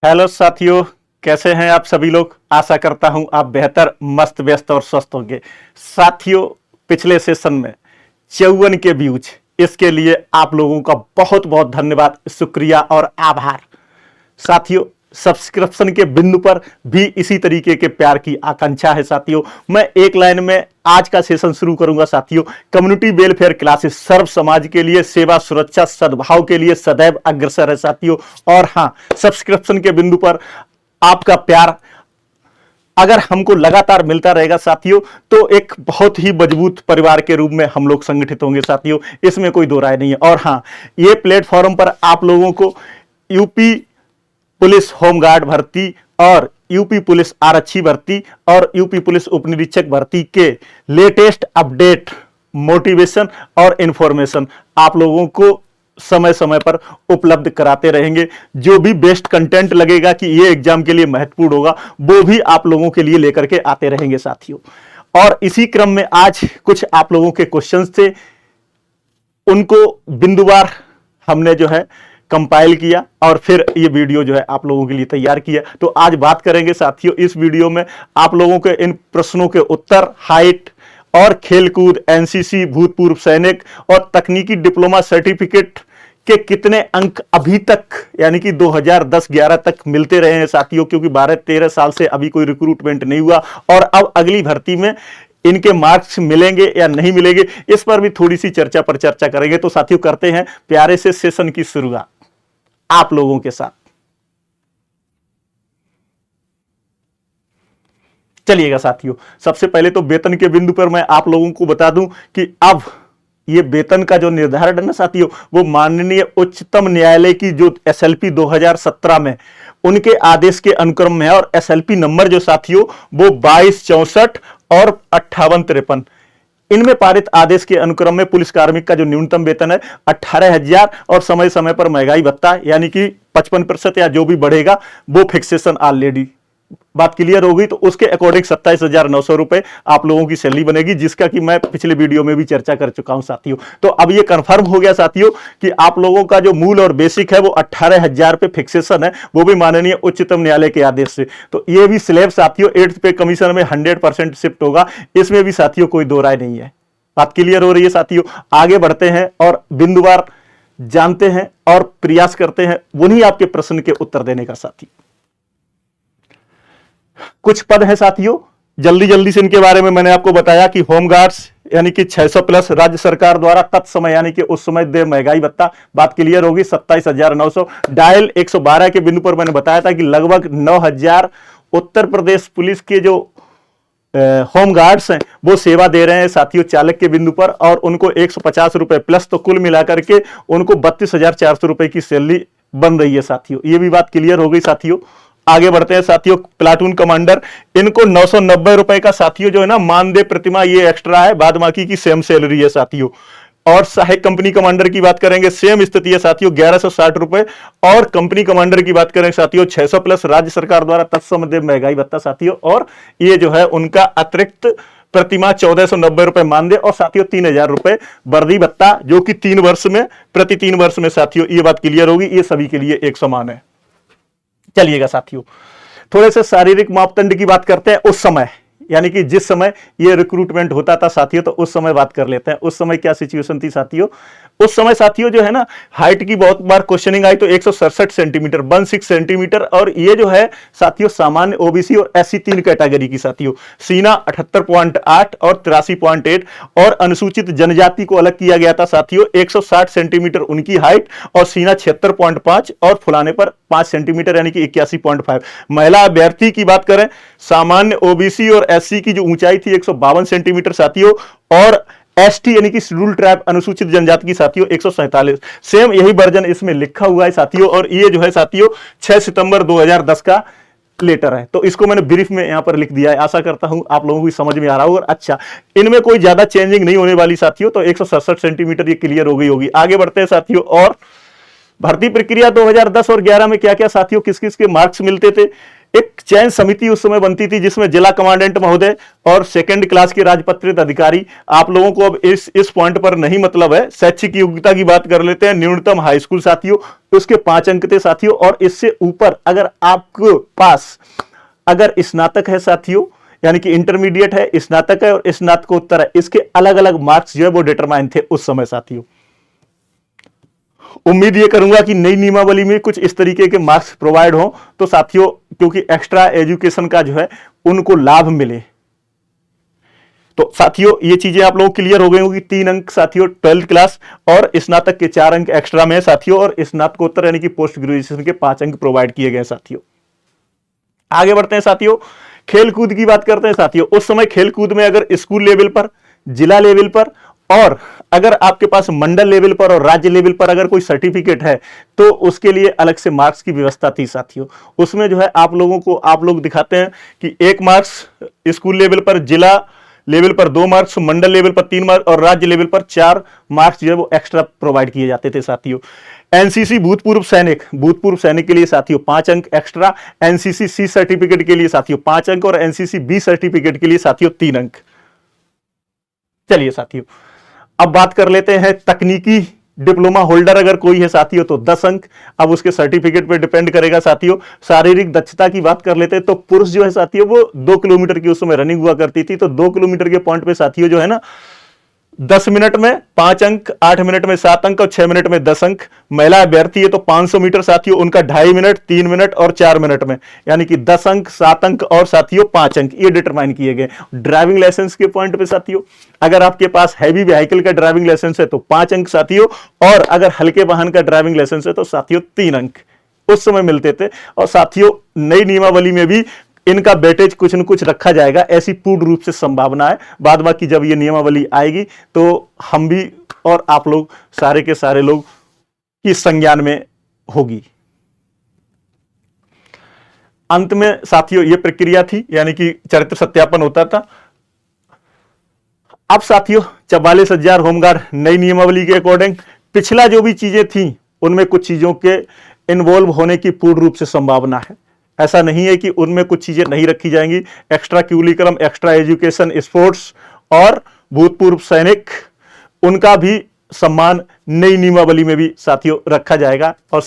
Hello साथियों, कैसे हैं आप सभी लोग। आशा करता हूं आप बेहतर, मस्त, व्यस्त और स्वस्थ होंगे। साथियों, पिछले सेशन में 54 के व्यूज, इसके लिए आप लोगों का बहुत बहुत धन्यवाद, शुक्रिया और आभार। साथियों, सब्सक्रिप्शन के बिंदु पर भी इसी तरीके के प्यार की आकांक्षा है। साथियों, मैं एक लाइन में आज का सेशन शुरू करूंगा। साथियों, कम्युनिटी वेलफेयर क्लासेस सर्व समाज के लिए, सेवा, सुरक्षा, सद्भाव के लिए सदैव अग्रसर है। साथियों, और हां, सब्सक्रिप्शन के बिंदु पर आपका प्यार अगर हमको लगातार मिलता रहेगा साथियों, तो एक बहुत ही मजबूत परिवार के रूप में हम लोग संगठित होंगे। साथियों, इसमें कोई दो राय नहीं है। और हां, ये प्लेटफॉर्म पर आप लोगों को यूपी पुलिस होमगार्ड भर्ती और यूपी पुलिस आरक्षी भर्ती और यूपी पुलिस उपनिरीक्षक भर्ती के लेटेस्ट अपडेट, मोटिवेशन और इंफॉर्मेशन आप लोगों को समय समय पर उपलब्ध कराते रहेंगे। जो भी बेस्ट कंटेंट लगेगा कि ये एग्जाम के लिए महत्वपूर्ण होगा, वो भी आप लोगों के लिए लेकर के आते रहेंगे साथियों। और इसी क्रम में आज कुछ आप लोगों के क्वेश्चंस थे, उनको बिंदुवार हमने जो है कंपाइल किया और फिर ये वीडियो जो है आप लोगों के लिए तैयार किया। तो आज बात करेंगे साथियों इस वीडियो में आप लोगों के इन प्रश्नों के उत्तर, हाइट और खेलकूद, एनसीसी, भूतपूर्व सैनिक और तकनीकी डिप्लोमा सर्टिफिकेट के कितने अंक अभी तक यानी कि 2010-11 तक मिलते रहे हैं साथियों, क्योंकि 12-13 साल से अभी कोई रिक्रूटमेंट नहीं हुआ और अब अगली भर्ती में इनके मार्क्स मिलेंगे या नहीं मिलेंगे, इस पर भी थोड़ी सी चर्चा करेंगे। तो साथियों, करते हैं प्यारे से सेशन की शुरुआत आप लोगों के साथ। चलिएगा साथियों, सबसे पहले तो वेतन के बिंदु पर मैं आप लोगों को बता दूं कि अब ये वेतन का जो निर्धारण है ना साथियों, वो माननीय उच्चतम न्यायालय की जो एसएलपी 2017 में उनके आदेश के अनुक्रम में है। और एसएलपी नंबर जो साथियों वो 2264 और 5853, इनमें पारित आदेश के अनुक्रम में पुलिस कार्मिक का जो न्यूनतम वेतन है 18,000 और समय समय पर महंगाई भत्ता यानी कि 55% या जो भी बढ़ेगा वो फिक्सेशन ऑलरेडी। बात क्लियर हो गई। तो उसके अकॉर्डिंग 27,900 रुपए आप लोगों की सैलरी बनेगी, जिसका कि मैं पिछले वीडियो में भी चर्चा कर चुका हूं साथियों। तो अब ये कंफर्म हो गया साथियों कि आप लोगों का जो मूल और बेसिक है वो 18,000 पे फिक्सेशन है, वो भी माननीय उच्चतम न्यायालय के आदेश से। तो ये भी स्लैब साथियों 8th पे कमीशन में 100% शिफ्ट होगा, इसमें भी साथियों कोई दो राय नहीं है। बात क्लियर हो रही है साथियों। आगे बढ़ते हैं और बिंदुवार जानते हैं और प्रयास करते हैं उन्हीं आपके प्रश्न के उत्तर देने का। साथी, कुछ पद है साथियों, जल्दी जल्दी से इनके बारे में मैंने आपको बताया कि होमगार्ड्स यानी कि 600 प्लस राज्य सरकार द्वारा तत्समय यानी कि उस समय दे महंगाई भत्ता, बात क्लियर होगी, 27,900। डायल 112 के बिंदु पर मैंने बताया था कि लगभग 9,000 उत्तर प्रदेश पुलिस के जो होमगार्ड्स हैं वो सेवा दे रहे हैं साथियों चालक के बिंदु पर, और उनको 150 रुपए प्लस, तो कुल मिलाकर के उनको 32,400 रुपए की सैलरी बन रही है साथियों। ये भी बात क्लियर हो गई साथियों। आगे बढ़ते हैं साथियों, प्लाटून कमांडर, इनको 990 रुपए का साथियों जो है ना मानदेय प्रतिमा ये एक्स्ट्रा है, बाद बाकी की सेम सैलरी है साथियों। और सहायक कंपनी कमांडर की बात करेंगे, सेम स्थिति है साथियों, 1160 रुपए। और कंपनी कमांडर की बात करें साथियों 600 प्लस राज्य सरकार द्वारा तत्समय महंगाई भत्ता साथियों, और ये जो है उनका अतिरिक्त प्रतिमा 1490 रुपए मानदेय, और साथियों 3,000 रुपए वर्दी भत्ता, जो कि 3 वर्ष में, प्रति 3 वर्ष में साथियों, ये बात क्लियर होगी, ये सभी के लिए एक समान है। चलिएगा साथियों, थोड़े से शारीरिक मापदंड की बात करते हैं उस समय, यानी कि जिस समय ये रिक्रूटमेंट होता था साथियों, तो उस समय बात कर लेते हैं। उस समय क्या सिचुएशन थी साथियों। उस समय साथियों जो है ना, हाइट की बहुत बार क्वेश्चनिंग आई, तो 167 सेंटीमीटर, 16 सेंटीमीटर, और ये जो है साथियों सामान्य ओबीसी और एससी 3 कैटेगरी की साथियों। सीना 78.8 और 83.8, और अनुसूचित जनजाति को अलग किया गया था साथियों, 160 सेंटीमीटर उनकी हाइट और सीना 76.5 और फुलाने पर 5 सेंटीमीटर यानी कि 81.5। महिला अभ्यर्थी की बात करें, सामान्य ओबीसी और एससी की जो ऊंचाई थी 152 सेंटीमीटर साथियों, और एसटी यानी कि शेड्यूल ट्राइब अनुसूचित जनजाति की साथियों 147। सेम यही वर्जन इसमें लिखा हुआ है साथियों, और ये जो है साथियों 6 सितंबर 2010 का लेटर है। तो इसको मैंने ब्रीफ में यहां पर लिख दिया है, आशा करता हूं आप लोगों को समझ में आ रहा होगा। अच्छा, इनमें कोई ज्यादा चेंजिंग नहीं होने वाली साथियों, तो 167 सेंटीमीटर ये क्लियर हो गई होगी। आगे बढ़ते हैं साथियों, और भर्ती प्रक्रिया 2010 और 11 में क्या क्या साथियों किस किस के मार्क्स मिलते थे, एक चयन समिति उस समय बनती थी जिसमें जिला कमांडेंट महोदय और सेकंड क्लास के राजपत्रित अधिकारी। आप लोगों को अब इस पॉइंट पर नहीं मतलब है, शैक्षिक योग्यता की बात कर लेते हैं। न्यूनतम हाई स्कूल साथियों, उसके 5 अंक थे साथियों, और इससे ऊपर अगर आपके पास अगर स्नातक है साथियों, यानी कि इंटरमीडिएट है, स्नातक है और स्नातकोत्तर है, इसके अलग अलग मार्क्स जो है वो डिटरमाइन थे उस समय साथियों। उम्मीद ये करूंगा कि नई नियमावली में कुछ इस तरीके के मार्क्स प्रोवाइड हो तो साथियों, क्योंकि एक्स्ट्रा एजुकेशन का जो है उनको लाभ मिले। तो साथियों ये चीजें आप लोगों को क्लियर हो गई होगी। 3 अंक साथियों 12th क्लास और स्नातक के 4 अंक एक्स्ट्रा में साथियों, और स्नातकोत्तर यानी कि पोस्ट ग्रेजुएशन के 5 अंक प्रोवाइड किए गए साथियों। आगे बढ़ते हैं साथियों, खेलकूद की बात करते हैं साथियों। उस समय खेलकूद में अगर स्कूल लेवल पर, जिला लेवल पर और अगर आपके पास मंडल लेवल पर और राज्य लेवल पर अगर कोई सर्टिफिकेट है तो उसके लिए अलग से मार्क्स की व्यवस्था थी साथियों। उसमें जो है आप लोगों को, आप लोग दिखाते हैं कि 1 मार्क्स स्कूल लेवल पर, जिला लेवल पर 2 मार्क्स, मंडल लेवल पर 3 मार्क्स और राज्य लेवल पर 4 मार्क्स जो है वो एक्स्ट्रा प्रोवाइड किए जाते थे साथियों। एनसीसी भूतपूर्व सैनिक के लिए साथियों 5 अंक एक्स्ट्रा, एनसीसी सी सर्टिफिकेट के लिए साथियों 5 अंक और एनसीसी बी सर्टिफिकेट के लिए साथियों 3 अंक। चलिए साथियों अब बात कर लेते हैं तकनीकी डिप्लोमा होल्डर अगर कोई है साथियों तो 10 अंक। अब उसके सर्टिफिकेट पे डिपेंड करेगा साथियों। शारीरिक दक्षता की बात कर लेते हैं तो पुरुष जो है साथियों वो 2 किलोमीटर की उस समय रनिंग हुआ करती थी, तो 2 किलोमीटर के पॉइंट पे साथियों जो है ना 10 मिनट में 5 अंक, 8 मिनट में 7 अंक और 6 मिनट में 10 अंक। महिला अभ्यर्थी है तो 500 मीटर साथियों उनका 2.5 मिनट, 3 मिनट और 4 मिनट में, यानी कि 10 अंक, 7 अंक और साथियों 5 अंक ये डिटरमाइन किए गए। ड्राइविंग लाइसेंस के पॉइंट पे साथियों अगर आपके पास हैवी व्हीकल का ड्राइविंग लाइसेंस है तो 5 अंक साथियों, और अगर हल्के वाहन का ड्राइविंग लाइसेंस है तो साथियों 3 अंक उस समय मिलते थे। और साथियों नई नियमावली में भी इनका वेटेज कुछ न कुछ रखा जाएगा, ऐसी पूर्ण रूप से संभावना है। बाद बाकी जब ये नियमावली आएगी तो हम भी और आप लोग सारे के सारे लोग की संज्ञान में होगी। अंत में साथियों ये प्रक्रिया थी, यानी कि चरित्र सत्यापन होता था। अब साथियों 44,000 होमगार्ड नई नियमावली के अकॉर्डिंग, पिछला जो भी चीजें थी उनमें कुछ चीजों के इन्वॉल्व होने की पूर्ण रूप से संभावना है। ऐसा नहीं है कि उनमें कुछ चीजें नहीं रखी जाएंगी। एक्स्ट्रा क्यूलिकलम, एक्स्ट्रा एजुकेशन, स्पोर्ट्स और भूतपूर्व सैनिक, उनका भी सम्मान नई नियमावली में भी साथियों रखा जाएगा, और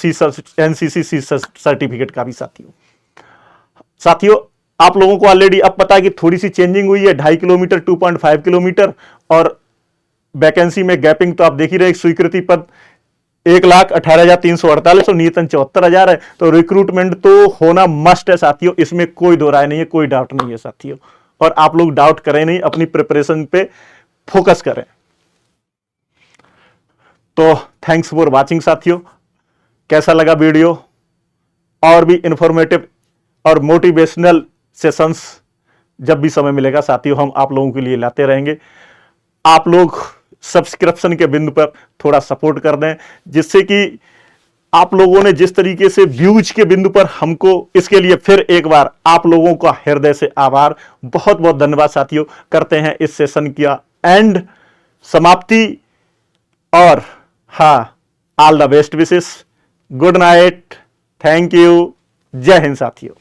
एनसीसी सी सर्टिफिकेट का भी साथियों आप लोगों को ऑलरेडी अब पता है कि थोड़ी सी चेंजिंग हुई है। 2.5 किलोमीटर 2.5 किलोमीटर, और वैकेंसी में गैपिंग तो आप देख ही रहे। स्वीकृति पद 1,18,348 और नियतन 74,000 है, तो रिक्रूटमेंट तो होना मस्ट है साथियों, इसमें कोई दो राय नहीं है, कोई डाउट नहीं है साथियों। और आप लोग डाउट करें नहीं, अपनी प्रिपरेशन पे फोकस करें। तो थैंक्स फॉर वाचिंग साथियों। कैसा लगा वीडियो? और भी इंफॉर्मेटिव और मोटिवेशनल सेशंस जब भी समय मिलेगा साथियों हम आप लोगों के लिए लाते रहेंगे। आप लोग सब्सक्रिप्शन के बिंदु पर थोड़ा सपोर्ट कर दें, जिससे कि आप लोगों ने जिस तरीके से व्यूज के बिंदु पर हमको, इसके लिए फिर एक बार आप लोगों का हृदय से आभार, बहुत बहुत धन्यवाद साथियों। करते हैं इस सेशन की एंड समाप्ति, और हाँ, all the best wishes, good night, thank you, जय हिंद साथियों।